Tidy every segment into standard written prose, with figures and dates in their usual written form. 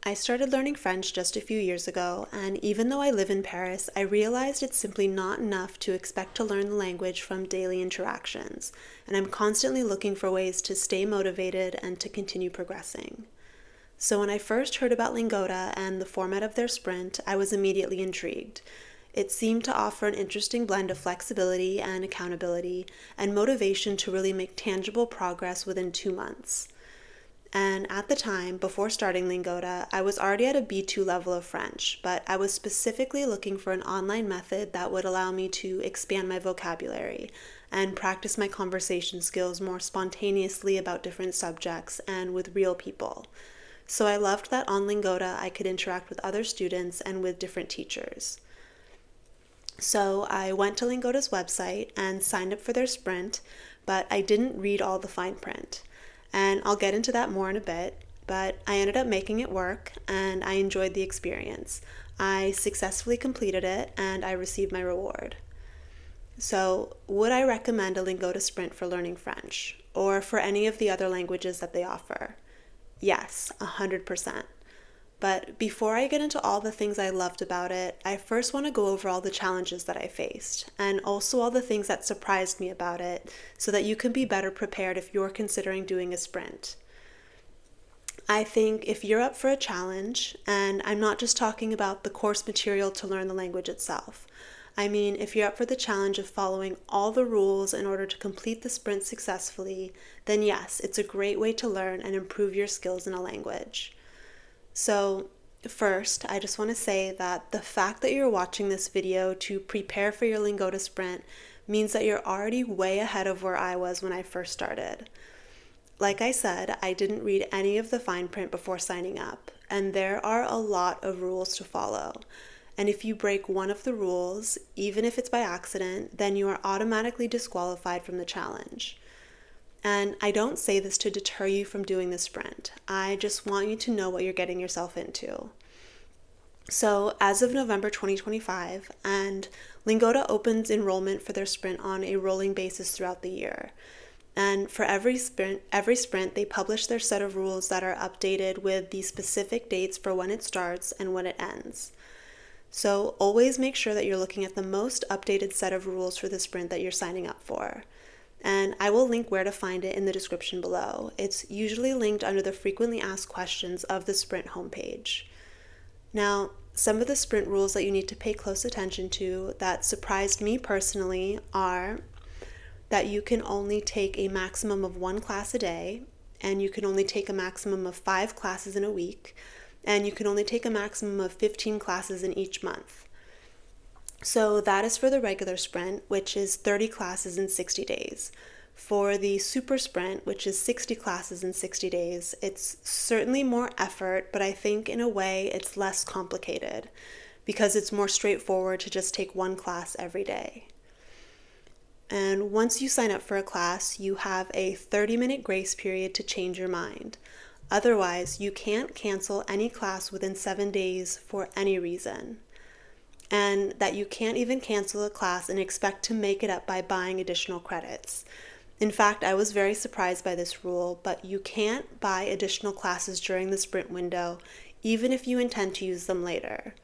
I started learning French just a few years ago, and even though I live in Paris, I realized it's simply not enough to expect to learn the language from daily interactions, and I'm constantly looking for ways to stay motivated and to continue progressing. So when I first heard about Lingoda and the format of their sprint, I was immediately intrigued. It seemed to offer an interesting blend of flexibility and accountability and motivation to really make tangible progress within 2 months. And at the time, before starting Lingoda, I was already at a B2 level of French, but I was specifically looking for an online method that would allow me to expand my vocabulary and practice my conversation skills more spontaneously about different subjects and with real people. So I loved that on Lingoda I could interact with other students and with different teachers. So I went to Lingoda's website and signed up for their sprint, but I didn't read all the fine print. And I'll get into that more in a bit, but I ended up making it work and I enjoyed the experience. I successfully completed it and I received my reward. So, would I recommend a Lingoda Sprint for learning French or for any of the other languages that they offer? Yes, 100%. But before I get into all the things I loved about it, I first want to go over all the challenges that I faced and also all the things that surprised me about it so that you can be better prepared if you're considering doing a sprint. I think if you're up for a challenge, and I'm not just talking about the course material to learn the language itself, I mean if you're up for the challenge of following all the rules in order to complete the sprint successfully, then yes, it's a great way to learn and improve your skills in a language. So first, I just want to say that the fact that you're watching this video to prepare for your Lingoda Sprint means that you're already way ahead of where I was when I first started. Like I said, I didn't read any of the fine print before signing up, and there are a lot of rules to follow. And if you break one of the rules, even if it's by accident, then you are automatically disqualified from the challenge. And I don't say this to deter you from doing the sprint. I just want you to know what you're getting yourself into. So as of November 2025, and Lingoda opens enrollment for their sprint on a rolling basis throughout the year. And for every sprint, they publish their set of rules that are updated with the specific dates for when it starts and when it ends. So always make sure that you're looking at the most updated set of rules for the sprint that you're signing up for. And I will link where to find it in the description below. It's usually linked under the frequently asked questions of the Sprint homepage. Now, some of the Sprint rules that you need to pay close attention to that surprised me personally are that you can only take a maximum of 1 class a day, and you can only take a maximum of 5 classes in a week, and you can only take a maximum of 15 classes in each month. So that is for the regular sprint, which is 30 classes in 60 days. For the super sprint, which is 60 classes in 60 days, it's certainly more effort, but I think in a way it's less complicated because it's more straightforward to just take 1 class every day. And once you sign up for a class, you have a 30-minute grace period to change your mind. Otherwise, you can't cancel any class within 7 days for any reason. And that you can't even cancel a class and expect to make it up by buying additional credits. In fact, I was very surprised by this rule, but you can't buy additional classes during the sprint window, even if you intend to use them later.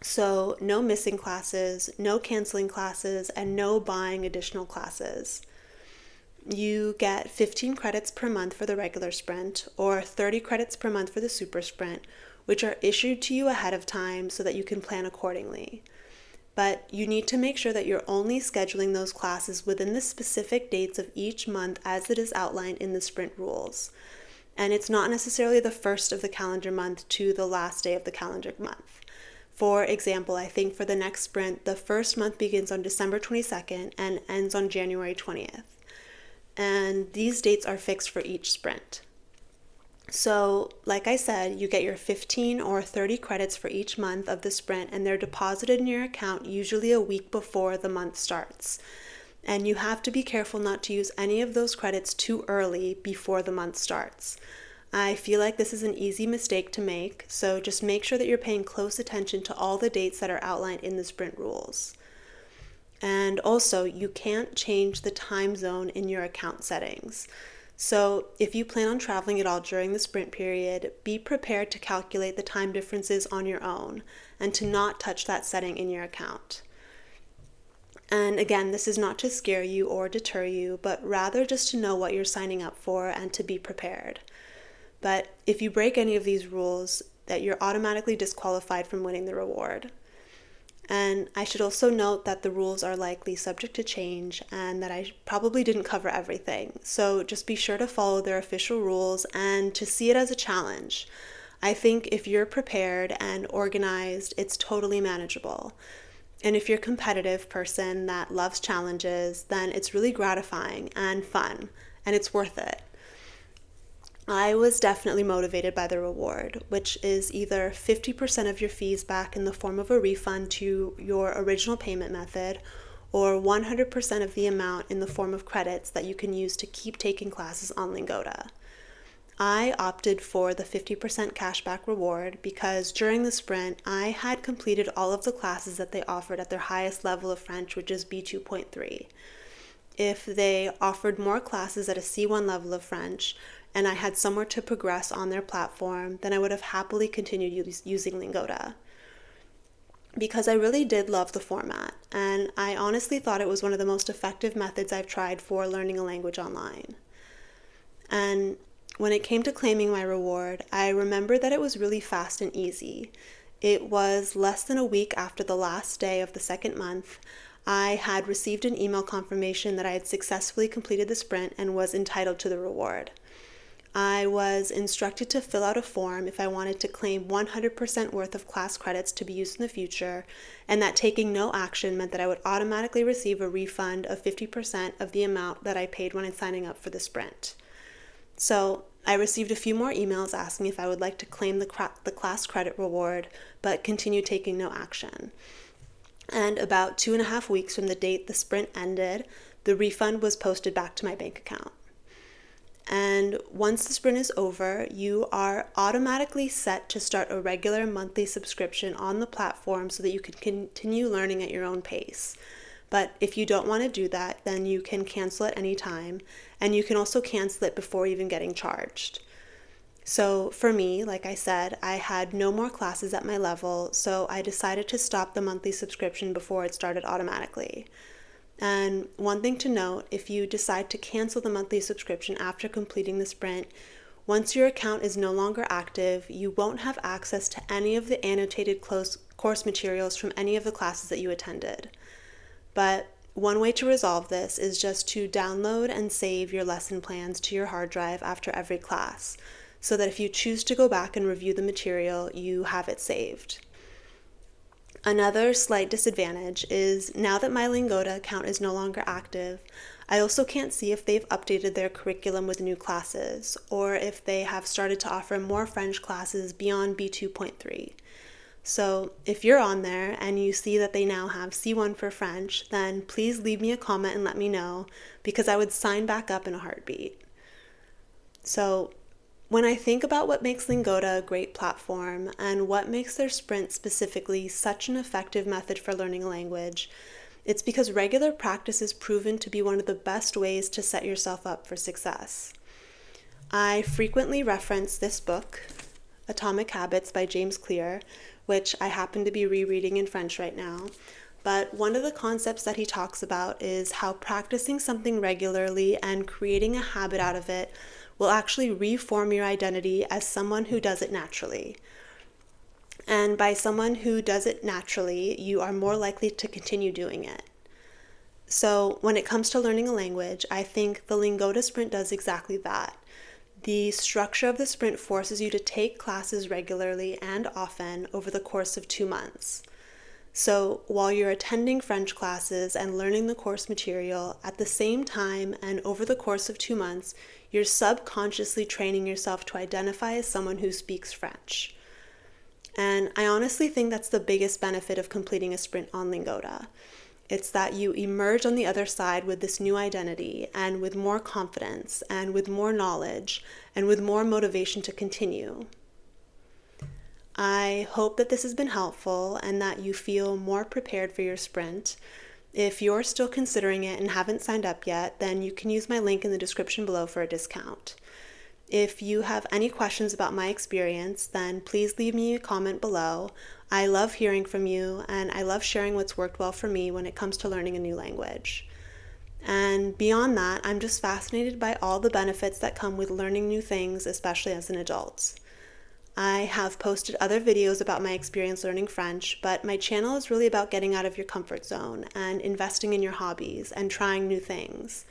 So no missing classes, no canceling classes, and no buying additional classes. You get 15 credits per month for the regular sprint, or 30 credits per month for the super sprint, which are issued to you ahead of time so that you can plan accordingly. But you need to make sure that you're only scheduling those classes within the specific dates of each month as it is outlined in the sprint rules. And it's not necessarily the first of the calendar month to the last day of the calendar month. For example, I think for the next sprint, the first month begins on December 22nd and ends on January 20th. And these dates are fixed for each sprint. So, like I said, you get your 15 or 30 credits for each month of the sprint, and they're deposited in your account usually a week before the month starts. And you have to be careful not to use any of those credits too early before the month starts. I feel like this is an easy mistake to make, so just make sure that you're paying close attention to all the dates that are outlined in the sprint rules. And also, you can't change the time zone in your account settings. So if you plan on traveling at all during the sprint period, be prepared to calculate the time differences on your own and to not touch that setting in your account. And again, this is not to scare you or deter you, but rather just to know what you're signing up for and to be prepared. But if you break any of these rules, that you're automatically disqualified from winning the reward. And I should also note that the rules are likely subject to change and that I probably didn't cover everything. So just be sure to follow their official rules and to see it as a challenge. I think if you're prepared and organized, it's totally manageable. And if you're a competitive person that loves challenges, then it's really gratifying and fun, and it's worth it. I was definitely motivated by the reward, which is either 50% of your fees back in the form of a refund to your original payment method, or 100% of the amount in the form of credits that you can use to keep taking classes on Lingoda. I opted for the 50% cashback reward because during the sprint, I had completed all of the classes that they offered at their highest level of French, which is B2.3. If they offered more classes at a C1 level of French, and I had somewhere to progress on their platform, then I would have happily continued using Lingoda. Because I really did love the format, and I honestly thought it was one of the most effective methods I've tried for learning a language online. And when it came to claiming my reward, I remember that it was really fast and easy. It was less than a week after the last day of the second month. I had received an email confirmation that I had successfully completed the sprint and was entitled to the reward. I was instructed to fill out a form if I wanted to claim 100% worth of class credits to be used in the future, and that taking no action meant that I would automatically receive a refund of 50% of the amount that I paid when signing up for the sprint. So I received a few more emails asking if I would like to claim the class credit reward, but continue taking no action. And about 2.5 weeks from the date the sprint ended, the refund was posted back to my bank account. And once the sprint is over, you are automatically set to start a regular monthly subscription on the platform so that you can continue learning at your own pace. But if you don't want to do that, then you can cancel at any time, and you can also cancel it before even getting charged. So for me, like I said, I had no more classes at my level, so I decided to stop the monthly subscription before it started automatically. And one thing to note, if you decide to cancel the monthly subscription after completing the sprint, once your account is no longer active, you won't have access to any of the annotated course materials from any of the classes that you attended. But one way to resolve this is just to download and save your lesson plans to your hard drive after every class, so that if you choose to go back and review the material, you have it saved. Another slight disadvantage is now that my Lingoda account is no longer active, I also can't see if they've updated their curriculum with new classes or if they have started to offer more French classes beyond B2.3. So if you're on there and you see that they now have C1 for French, then please leave me a comment and let me know, because I would sign back up in a heartbeat. So when I think about what makes Lingoda a great platform and what makes their sprint specifically such an effective method for learning a language, it's because regular practice is proven to be one of the best ways to set yourself up for success. I frequently reference this book, Atomic Habits by James Clear, which I happen to be rereading in French right now. But one of the concepts that he talks about is how practicing something regularly and creating a habit out of it will actually reform your identity as someone who does it naturally. And by someone who does it naturally, you are more likely to continue doing it. So when it comes to learning a language, I think the Lingoda Sprint does exactly that. The structure of the sprint forces you to take classes regularly and often over the course of 2 months. So while you're attending French classes and learning the course material, at the same time and over the course of 2 months, you're subconsciously training yourself to identify as someone who speaks French. And I honestly think that's the biggest benefit of completing a sprint on Lingoda. It's that you emerge on the other side with this new identity and with more confidence and with more knowledge and with more motivation to continue. I hope that this has been helpful and that you feel more prepared for your sprint. If you're still considering it and haven't signed up yet, then you can use my link in the description below for a discount. If you have any questions about my experience, then please leave me a comment below. I love hearing from you, and I love sharing what's worked well for me when it comes to learning a new language. And beyond that, I'm just fascinated by all the benefits that come with learning new things, especially as an adult. I have posted other videos about my experience learning French, but my channel is really about getting out of your comfort zone and investing in your hobbies and trying new things.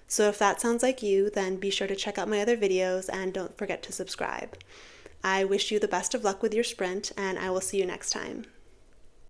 So if that sounds like you, then be sure to check out my other videos and don't forget to subscribe. I wish you the best of luck with your sprint, and I will see you next time.